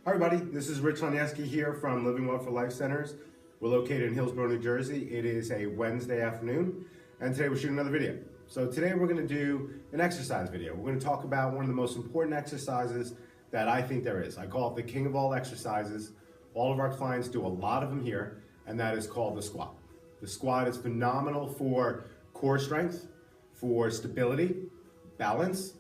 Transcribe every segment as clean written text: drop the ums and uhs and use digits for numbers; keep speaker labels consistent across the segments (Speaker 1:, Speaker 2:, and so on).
Speaker 1: Hi everybody, this is Rich Lanieski here from Living Well for Life Centers. We're located in Hillsborough, New Jersey. It is a Wednesday afternoon and today we're shooting another video. So today we're going to do an exercise video. We're going to talk about one of the most important exercises that I think there is. I call it the king of all exercises. All of our clients do a lot of them here, and that is called the squat. The squat is phenomenal for core strength, for stability, balance.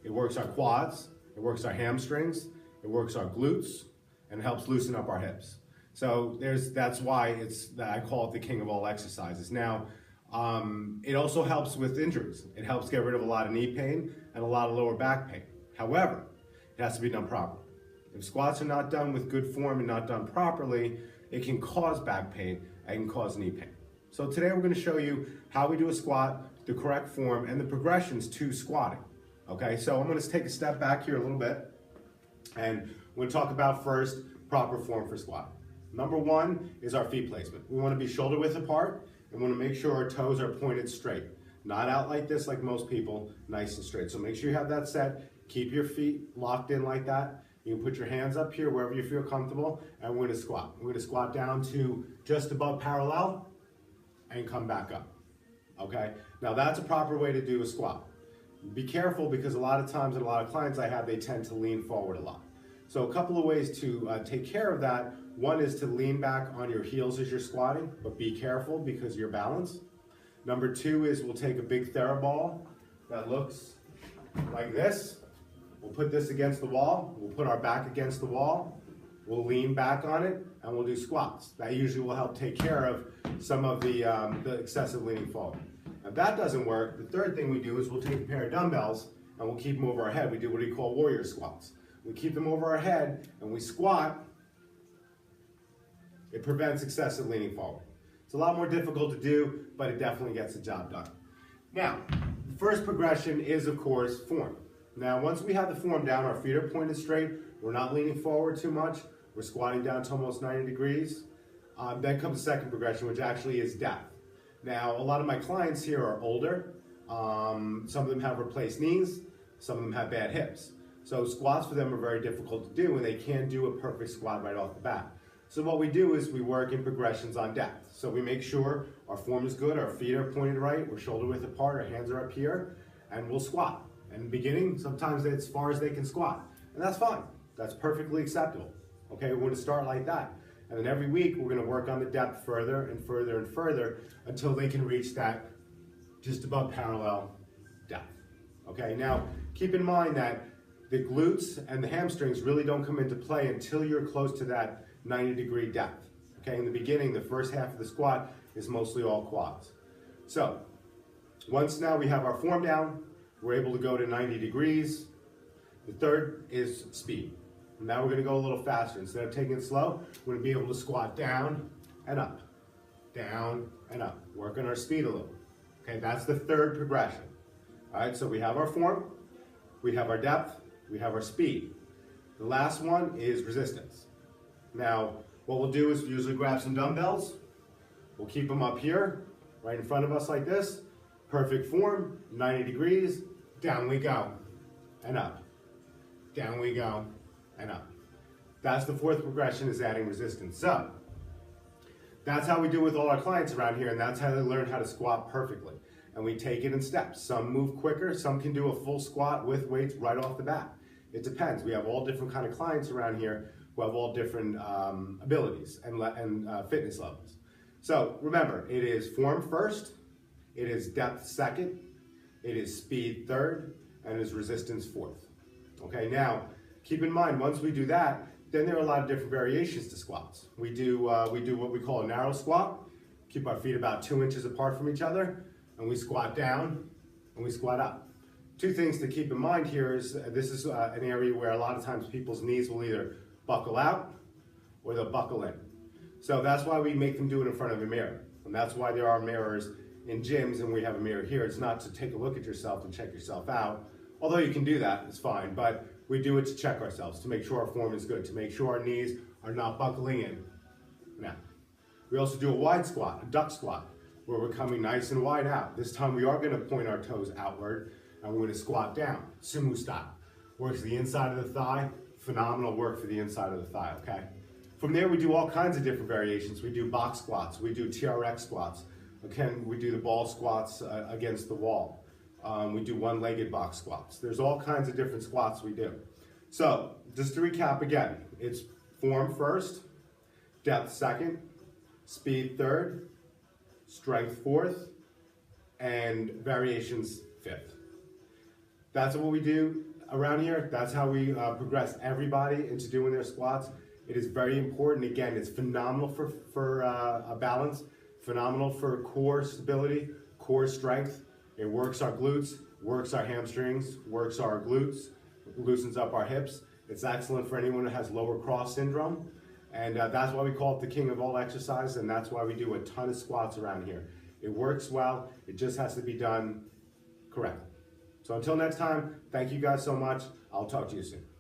Speaker 1: It works our quads, it works our hamstrings, it works our glutes, and it helps loosen up our hips. So that's why I call it the king of all exercises. Now, it also helps with injuries. It helps get rid of a lot of knee pain and a lot of lower back pain. However, it has to be done properly. If squats are not done with good form and not done properly, it can cause back pain and can cause knee pain. So today we're going to show you how we do a squat, the correct form, and the progressions to squatting. Okay, so I'm going to take a step back here a little bit, and we're going to talk about first proper form for squat. Number one is our feet placement. We want to be shoulder width apart, and we want to make sure our toes are pointed straight, not out like this like most people, nice and straight. So make sure you have that set. Keep your feet locked in like that. You can put your hands up here wherever you feel comfortable, and we're going to squat. We're going to squat down to just above parallel and come back up. Okay, now that's a proper way to do a squat. Be careful, because a lot of times and a lot of clients I have, they tend to lean forward a lot. So a couple of ways to take care of that. One is to lean back on your heels as you're squatting, but be careful because of your balance. Number two is we'll take a big TheraBall that looks like this. We'll put this against the wall. We'll put our back against the wall. We'll lean back on it and we'll do squats. That usually will help take care of some of the excessive leaning forward. If that doesn't work, the third thing we do is we'll take a pair of dumbbells and we'll keep them over our head. We do what we call warrior squats. We keep them over our head and we squat. It prevents excessive leaning forward. It's a lot more difficult to do, but it definitely gets the job done. Now, the first progression is, of course, form. Now, once we have the form down, our feet are pointed straight, we're not leaning forward too much, we're squatting down to almost 90 degrees. Then comes the second progression, which actually is depth. Now, a lot of my clients here are older. Some of them have replaced knees, some of them have bad hips. So squats for them are very difficult to do, and they can't do a perfect squat right off the bat. So what we do is we work in progressions on depth. So we make sure our form is good, our feet are pointed right, we're shoulder width apart, our hands are up here, and we'll squat. And in the beginning, sometimes it's as far as they can squat. And that's fine. That's perfectly acceptable. Okay, we're going to start like that. And then every week, we're going to work on the depth further and further and further until they can reach that just above parallel depth. Okay, now keep in mind that the glutes and the hamstrings really don't come into play until you're close to that 90-degree depth. Okay, in the beginning, the first half of the squat is mostly all quads. So once now we have our form down, we're able to go to 90 degrees. The third is speed. Now we're going to go a little faster. Instead of taking it slow, we're going to be able to squat down and up, down and up. Work on our speed a little. Okay, that's the third progression. All right, so we have our form, we have our depth, we have our speed. The last one is resistance. Now, what we'll do is usually grab some dumbbells. We'll keep them up here, right in front of us like this. Perfect form, 90 degrees, down we go, and up. Down we go, and up. That's the fourth progression, is adding resistance. So, that's how we do with all our clients around here, and that's how they learn how to squat perfectly. And we take it in steps. Some move quicker, some can do a full squat with weights right off the bat. It depends. We have all different kind of clients around here who have all different abilities and fitness levels. So remember, it is form first, it is depth second, it is speed third, and it is resistance fourth. Okay, now keep in mind, once we do that, then there are a lot of different variations to squats. We do what we call a narrow squat, keep our feet about 2 inches apart from each other, and we squat down and we squat up. Two things to keep in mind here is this is an area where a lot of times people's knees will either buckle out or they'll buckle in. So that's why we make them do it in front of a mirror. And that's why there are mirrors in gyms and we have a mirror here. It's not to take a look at yourself and check yourself out. Although you can do that, it's fine. But we do it to check ourselves, to make sure our form is good, to make sure our knees are not buckling in. Now, we also do a wide squat, a duck squat, where we're coming nice and wide out. This time we are going to point our toes outward and we're going to squat down, sumo style. Works the inside of the thigh, phenomenal work for the inside of the thigh, okay? From there, we do all kinds of different variations. We do box squats, we do TRX squats. Again, we do the ball squats against the wall. We do one-legged box squats. There's all kinds of different squats we do. So, just to recap again, it's form first, depth second, speed third, strength fourth, and variations fifth. That's what we do around here. That's how we progress everybody into doing their squats. It is very important. Again, it's phenomenal for a balance, phenomenal for core stability, core strength. It works our glutes, works our hamstrings, works our glutes, loosens up our hips. It's excellent for anyone who has lower cross syndrome. And that's why we call it the king of all exercise, and that's why we do a ton of squats around here. It works well, it just has to be done correctly. So until next time, thank you guys so much. I'll talk to you soon.